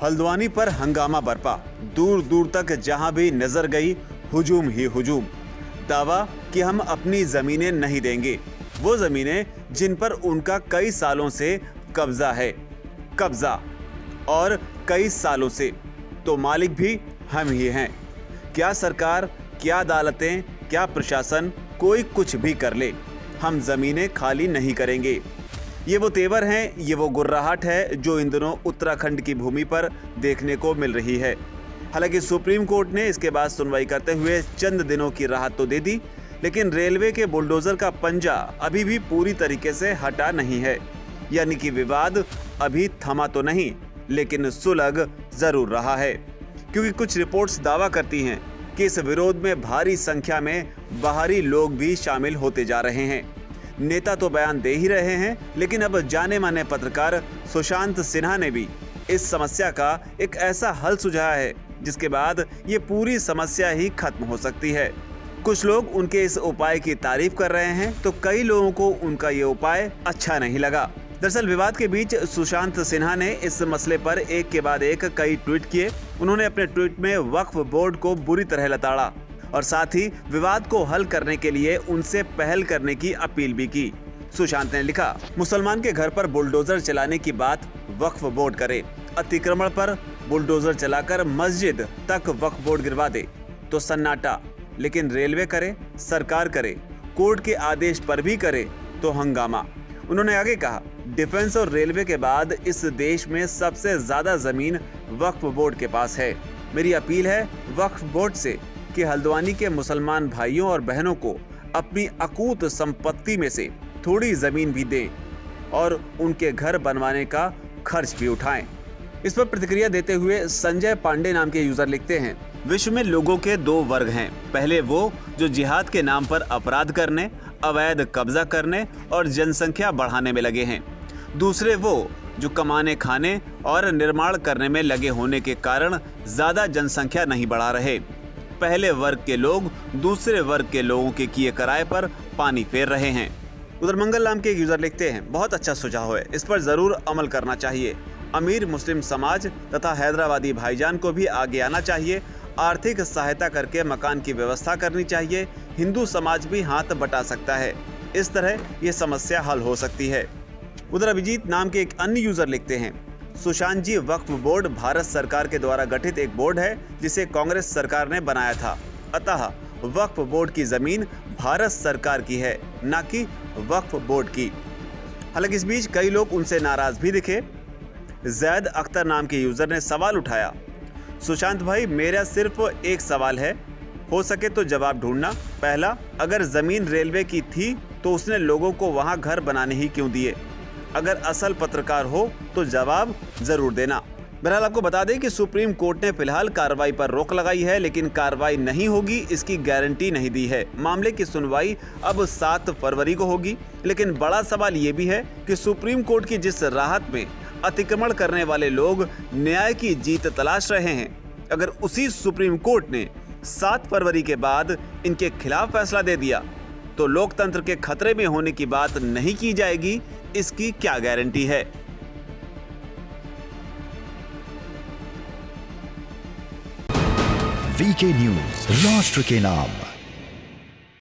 हल्द्वानी पर हंगामा बरपा। दूर दूर तक जहां भी नजर गई हुजूम ही हुजूम। दावा कि हम अपनी जमीनें नहीं देंगे, वो जमीनें जिन पर उनका कई सालों से कब्जा है। कब्जा और कई सालों से तो मालिक भी हम ही हैं। क्या सरकार, क्या अदालतें, क्या प्रशासन, कोई कुछ भी कर ले, हम जमीनें खाली नहीं करेंगे। ये वो तेवर हैं, ये वो गुर्राहट है जो इन दिनों उत्तराखंड की भूमि पर देखने को मिल रही है। हालांकि सुप्रीम कोर्ट ने इसके बाद सुनवाई करते हुए चंद दिनों की राहत तो दे दी, लेकिन रेलवे के बुलडोजर का पंजा अभी भी पूरी तरीके से हटा नहीं है। यानी कि विवाद अभी थमा तो नहीं, लेकिन सुलग जरूर रहा है। क्योंकि कुछ रिपोर्ट्स दावा करती हैं कि इस विरोध में भारी संख्या में बाहरी लोग भी शामिल होते जा रहे हैं। नेता तो बयान दे ही रहे हैं, लेकिन अब जाने माने पत्रकार सुशांत सिन्हा ने भी इस समस्या का एक ऐसा हल सुझाया है जिसके बाद ये पूरी समस्या ही खत्म हो सकती है। कुछ लोग उनके इस उपाय की तारीफ कर रहे हैं, तो कई लोगों को उनका ये उपाय अच्छा नहीं लगा। दरअसल विवाद के बीच सुशांत सिन्हा ने इस मसले पर एक के बाद एक कई ट्वीट किए। उन्होंने अपने ट्वीट में वक्फ बोर्ड को बुरी तरह लताड़ा और साथ ही विवाद को हल करने के लिए उनसे पहल करने की अपील भी की। सुशांत ने लिखा, मुसलमान के घर पर बुलडोजर चलाने की बात वक्फ बोर्ड करे, अतिक्रमण पर बुलडोजर चलाकर मस्जिद तक वक्फ बोर्ड गिरवा दे तो सन्नाटा, लेकिन रेलवे करे, सरकार करे, कोर्ट के आदेश पर भी करे तो हंगामा। उन्होंने आगे कहा, डिफेंस और रेलवे के बाद इस देश में सबसे ज्यादा जमीन वक्फ बोर्ड के पास है। मेरी अपील है वक्फ बोर्ड से कि हल्द्वानी के मुसलमान भाइयों और बहनों को अपनी अकूत संपत्ति में से थोड़ी जमीन भी दें और उनके घर बनवाने का खर्च भी उठाएं। इस पर प्रतिक्रिया देते हुए संजय पांडे नाम के यूजर लिखते हैं, विश्व में लोगों के दो वर्ग हैं। पहले वो जो जिहाद के नाम पर अपराध करने, अवैध कब्जा करने और जनसंख्या बढ़ाने में लगे हैं। दूसरे वो जो कमाने, खाने और निर्माण करने में लगे होने के कारण ज्यादा जनसंख्या नहीं बढ़ा रहे। पहले वर्ग के लोग दूसरे वर्ग के लोगों के किए कराए पर पानी फेर रहे हैं। उधर मंगल नाम के एक यूजर लिखते हैं, बहुत अच्छा सुझाव है, इस पर जरूर अमल करना चाहिए। अमीर मुस्लिम समाज तथा हैदराबादी भाईजान को भी आगे आना चाहिए। आर्थिक सहायता करके मकान की व्यवस्था करनी चाहिए। हिंदू समाज भी हाथ बटा सकता है। इस तरह ये समस्या हल हो सकती है। उधर अभिजीत नाम के एक अन्य यूजर लिखते हैं, सुशांत जी, वक्फ बोर्ड भारत सरकार के द्वारा गठित एक बोर्ड है जिसे कांग्रेस सरकार ने बनाया था। अतः वक्फ बोर्ड की जमीन भारत सरकार की है, न कि वक्फ बोर्ड की। हालांकि इस बीच कई लोग उनसे नाराज भी दिखे। जैद अख्तर नाम के यूजर ने सवाल उठाया, सुशांत भाई, मेरा सिर्फ एक सवाल है, हो सके तो जवाब ढूंढना। पहला, अगर जमीन रेलवे की थी तो उसने लोगों को वहां घर बनाने ही क्यों दिए? अगर असल पत्रकार हो तो जवाब जरूर देना। बहरहाल आपको बता दें कि सुप्रीम कोर्ट ने फिलहाल कार्रवाई पर रोक लगाई है, लेकिन कार्रवाई नहीं होगी इसकी गारंटी नहीं दी है। मामले की सुनवाई अब 7 फरवरी को होगी, लेकिन बड़ा सवाल ये भी है कि सुप्रीम कोर्ट की जिस राहत में अतिक्रमण करने वाले लोग न्याय की जीत तलाश रहे हैं, अगर उसी सुप्रीम कोर्ट ने 7 फरवरी के बाद इनके खिलाफ फैसला दे दिया तो लोकतंत्र के खतरे में होने की बात नहीं की जाएगी, इसकी क्या गारंटी है? वीके न्यूज, राष्ट्र के नाम।